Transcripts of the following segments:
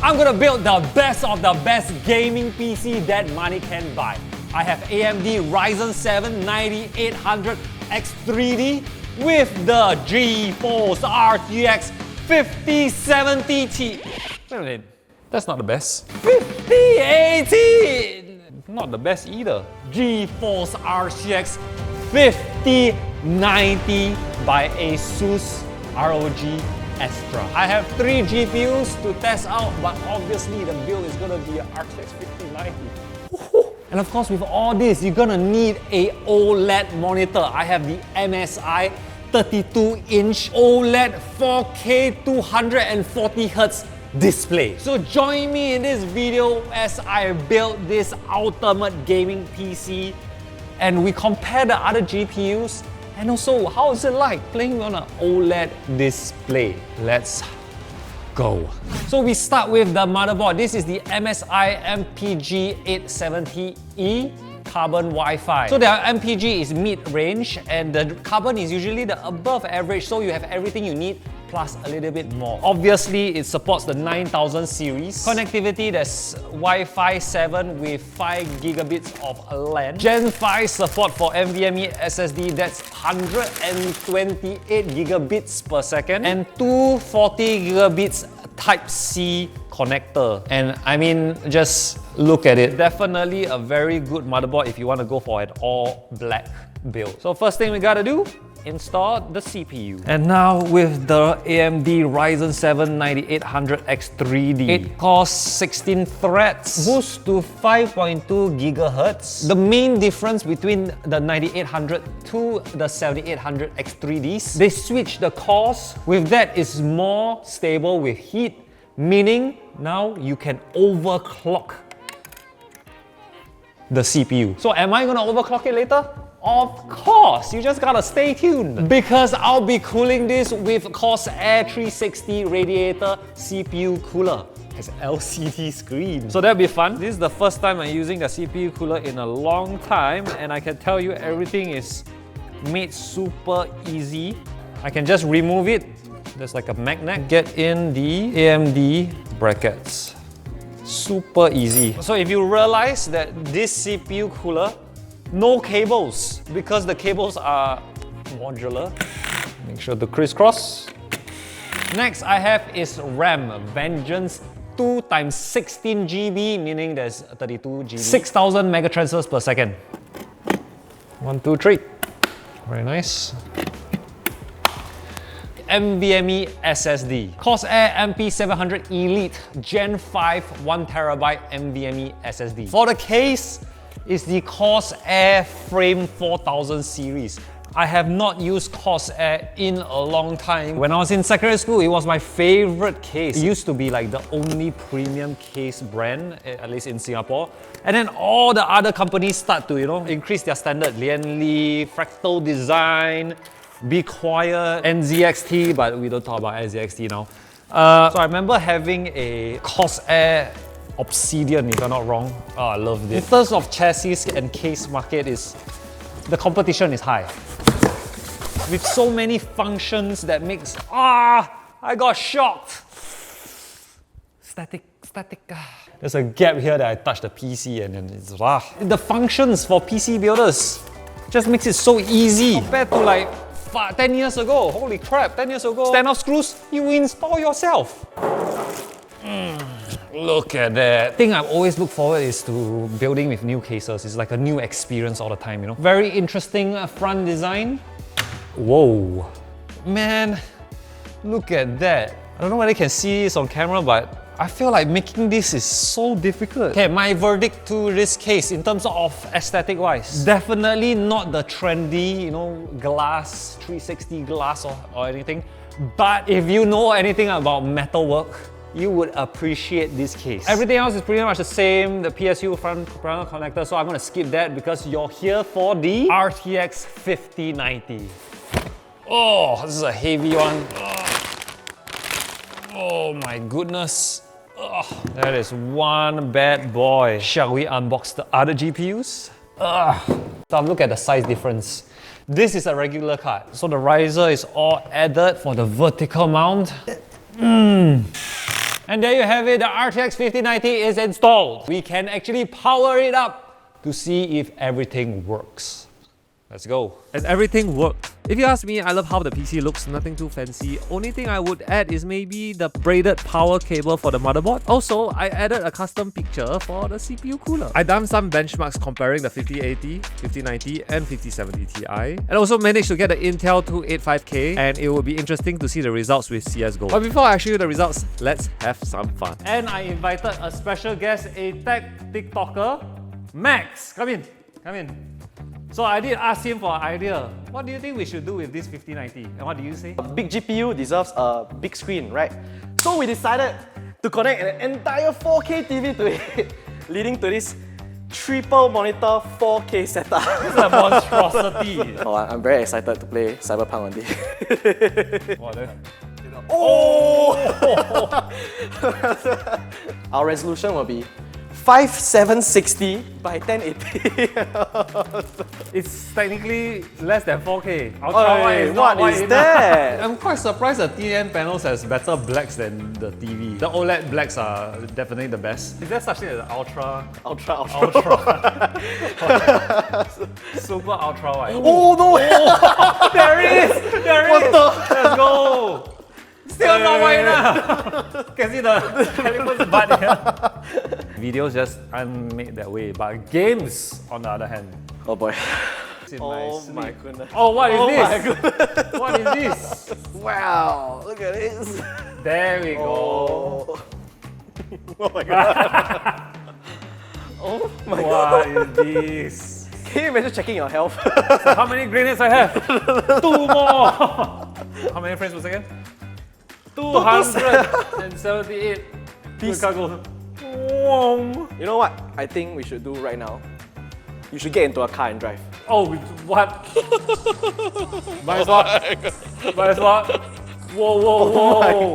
I'm gonna build the best of the best gaming PC that money can buy. I have AMD Ryzen 7 9800X3D with the GeForce RTX 5070 Ti. Wait a minute, that's not the best. 5080! Not the best either. GeForce RTX 5090 by ASUS ROG Astra. I have 3 GPUs to test out, but obviously the build is gonna be an RTX 5090. And of course, with all this, you're gonna need a OLED monitor. I have the MSI 32-inch OLED 4K 240Hz display. So join me in this video as I build this ultimate gaming PC and we compare the other GPUs and also how is it like playing on an OLED display. Let's go. So we start with the motherboard. This is the MSI MPG 870E Carbon Wi-Fi. So their MPG is mid-range and the Carbon is usually the above average, so you have everything you need plus a little bit more. Obviously, it supports the 9000 series. Connectivity, there's Wi-Fi 7 with 5 gigabits of LAN. Gen 5 support for NVMe SSD, that's 128 gigabits per second and 240 gigabits Type-C connector. And I mean, just look at it. Definitely a very good motherboard if you want to go for an all-black build. So first thing we gotta do, install the CPU. And now with the AMD Ryzen 7 9800X3D, 8 cores, 16 threads, boost to 5.2 GHz. The main difference between the 9800 to the 7800X3Ds, they switch the cores. With that, it's more stable with heat, meaning now you can overclock the CPU. So am I gonna overclock it later? Of course, you just gotta stay tuned because I'll be cooling this with Corsair 360 radiator CPU cooler. It's LCD screen. So that'll be fun. This is the first time I'm using the CPU cooler in a long time and I can tell you everything is made super easy. I can just remove it. There's like a magnet. Get in the AMD brackets. Super easy. So if you realize that this CPU cooler, no cables because the cables are modular. Make sure to crisscross. Next I have is RAM, Vengeance 2 x 16 GB, meaning there's 32 GB. 6000 megatransfers per second. 1, 2, 3. Very nice. NVMe SSD. Corsair MP700 ELITE Gen 5 1TB NVMe SSD. For the case, is the Corsair Frame 4000 series. I have not used Corsair in a long time. When I was in secondary school, it was my favorite case. It used to be like the only premium case brand, at least in Singapore. And then all the other companies start to, increase their standard. Lian Li, Fractal Design, Be Quiet, NZXT, but we don't talk about NZXT now. So I remember having a Corsair Obsidian, if I'm not wrong. Oh, I love this. In terms of chassis and case market, the competition is high. With so many functions that makes, I got shocked. Static. There's a gap here that I touched the PC and then it's The functions for PC builders just makes it so easy compared to like 10 years ago. Holy crap, 10 years ago. Standoff screws, you install yourself. Look at that. The thing I always look forward is to building with new cases. It's like a new experience all the time, Very interesting front design. Whoa. Man, look at that. I don't know whether you can see this on camera, but I feel like making this is so difficult. Okay, my verdict to this case in terms of aesthetic-wise, definitely not the trendy, glass, 360 glass or anything. But if you know anything about metalwork, you would appreciate this case. Everything else is pretty much the same, the PSU front panel connector, so I'm gonna skip that because you're here for the RTX 5090. Oh, this is a heavy one. Oh my goodness. That is one bad boy. Shall we unbox the other GPUs? So look at the size difference. This is a regular card, so the riser is all added for the vertical mount. And there you have it, the RTX 5090 is installed. We can actually power it up to see if everything works. Let's go. And everything worked. If you ask me, I love how the PC looks, nothing too fancy. Only thing I would add is maybe the braided power cable for the motherboard. Also, I added a custom picture for the CPU cooler. I done some benchmarks comparing the 5080, 5090 and 5070 Ti. And also managed to get the Intel 285K, and it will be interesting to see the results with CSGO. But before I show you the results, let's have some fun. And I invited a special guest, a tech TikToker, Max. Come in, come in. So I did ask him for an idea. What do you think we should do with this 5090? And what do you say? A big GPU deserves a big screen, right? So we decided to connect an entire 4K TV to it, leading to this triple monitor 4K setup. This is a monstrosity. Oh, I'm very excited to play Cyberpunk one day. Oh! Our resolution will be 5760 by 1080. It's technically less than 4K. Ultra-wide what is that? I'm quite surprised the TN panels has better blacks than the TV. The OLED blacks are definitely the best. Is there such thing as ultra? Ultra. Super ultra-wide. Oh no! There is! Let's go! Still not wide enough! Can see the telephone's butt here. Videos just aren't made that way, but games, on the other hand. Oh boy. Oh my goodness. Oh, what is this? My goodness. What is this? Wow, look at this. There we go. Oh my god. Oh my god. What is this? Can you imagine checking your health? So how many grenades I have? 2 more! How many frames per second? 278. Peace. Cargo. You know what I think we should do right now? You should get into a car and drive. Oh, what? Might as well. Might as well. Whoa, whoa, whoa.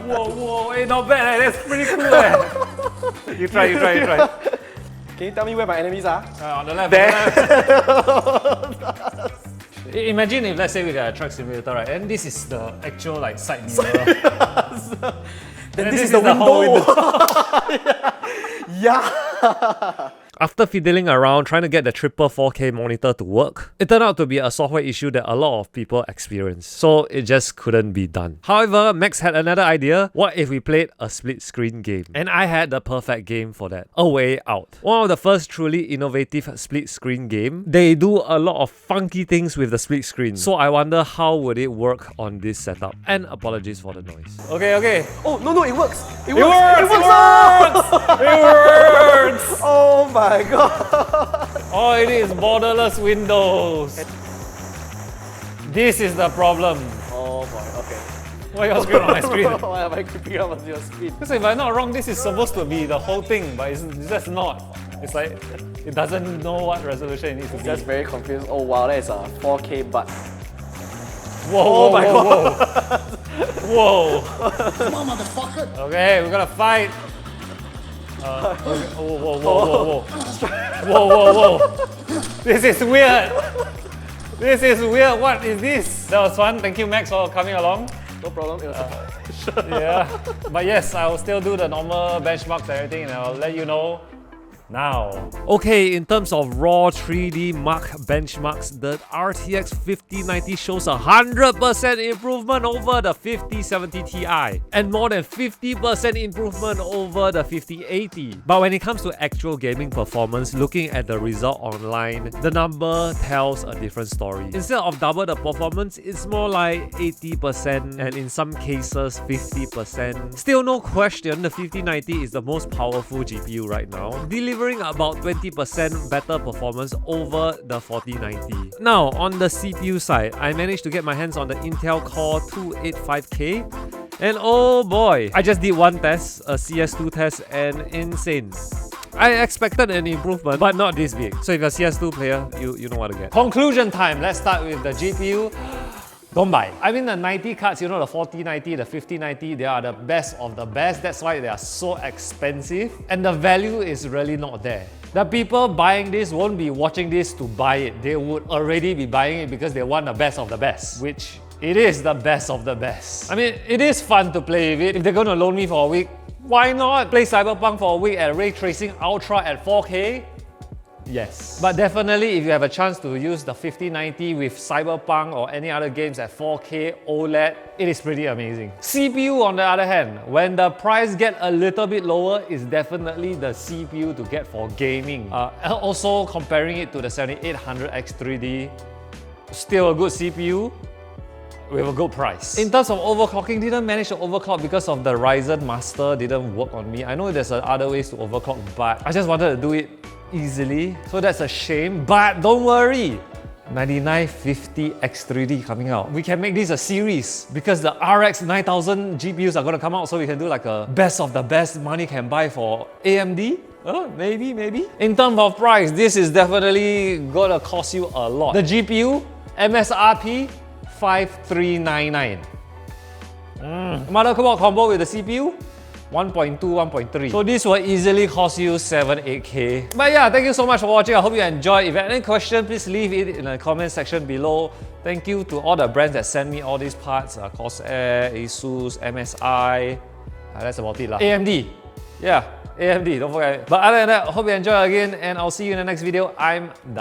Whoa, whoa. Hey, not bad. That's pretty cool. You try. Can you tell me where my enemies are? On the left. There. Imagine if, let's say, we got a truck simulator, right? And this is the actual like side mirror. Then this is the whole window. Yeah. After fiddling around trying to get the triple 4K monitor to work, it turned out to be a software issue that a lot of people experience, so it just couldn't be done. However, Max had another idea. What if we played a split screen game? And I had the perfect game for that. A Way Out. One of the first truly innovative split screen game. They do a lot of funky things with the split screen, so I wonder how would it work on this setup. And apologies for the noise. Okay. Oh, no, it works. It works! works! It works! Oh my god. Oh, it is borderless windows. This is the problem. Oh boy, okay. Why your screen on my screen? Why am I creeping up on your screen? Because if I'm not wrong, this is supposed to be the whole thing, but it's just not. It's like, it doesn't know what resolution it needs to be. Just very confused. Oh wow, that is a 4K butt. Whoa, my god. Whoa. Come on, motherfucker. Okay, we're gonna fight. Whoa. This is weird. What is this? That was fun. Thank you, Max, for coming along. No problem. It was Yeah. But yes, I will still do the normal benchmarks and everything, and I'll let you know now. Okay, in terms of raw 3D mark benchmarks, the RTX 5090 shows 100% improvement over the 5070 Ti and more than 50% improvement over the 5080. But when it comes to actual gaming performance, looking at the result online, the number tells a different story. Instead of double the performance, it's more like 80% and in some cases 50%. Still no question, the 5090 is the most powerful GPU right now, delivering about 20% better performance over the 4090. Now, on the CPU side, I managed to get my hands on the Intel Core 285K, and oh boy, I just did one test, a CS2 test, and insane. I expected an improvement, but not this big. So if you're a CS2 player, you know what to get. Conclusion time. Let's start with the GPU. Don't buy. I mean, the 90 cards, you know, the 4090, the 5090, they are the best of the best. That's why they are so expensive. And the value is really not there. The people buying this won't be watching this to buy it. They would already be buying it because they want the best of the best, which it is the best of the best. I mean, it is fun to play with it. If they're going to loan me for a week, Why not? Play Cyberpunk for a week at Ray Tracing Ultra at 4K? Yes. But definitely if you have a chance to use the 5090 with Cyberpunk or any other games at 4K OLED, it is pretty amazing. CPU on the other hand, when the price get a little bit lower, is definitely the CPU to get for gaming. Also comparing it to the 7800X 3D, still a good CPU with a good price. In terms of overclocking, didn't manage to overclock because of the Ryzen Master didn't work on me. I know there's other ways to overclock, but I just wanted to do it easily, so that's a shame. But don't worry, 9950X 3D coming out. We can make this a series because the RX 9000 GPUs are going to come out, so we can do like a best of the best money can buy for AMD. Maybe. In terms of price, this is definitely gonna cost you a lot. The GPU, MSRP 5399. Motherboard combo with the CPU, 1.2, 1.3. So this will easily cost you 7-8K. But yeah, thank you so much for watching. I hope you enjoyed. If you have any question, please leave it in the comment section below. Thank you to all the brands that sent me all these parts. Corsair, ASUS, MSI. That's about it lah. AMD. Yeah, AMD, don't forget. But other than that, I hope you enjoy again and I'll see you in the next video. I'm done.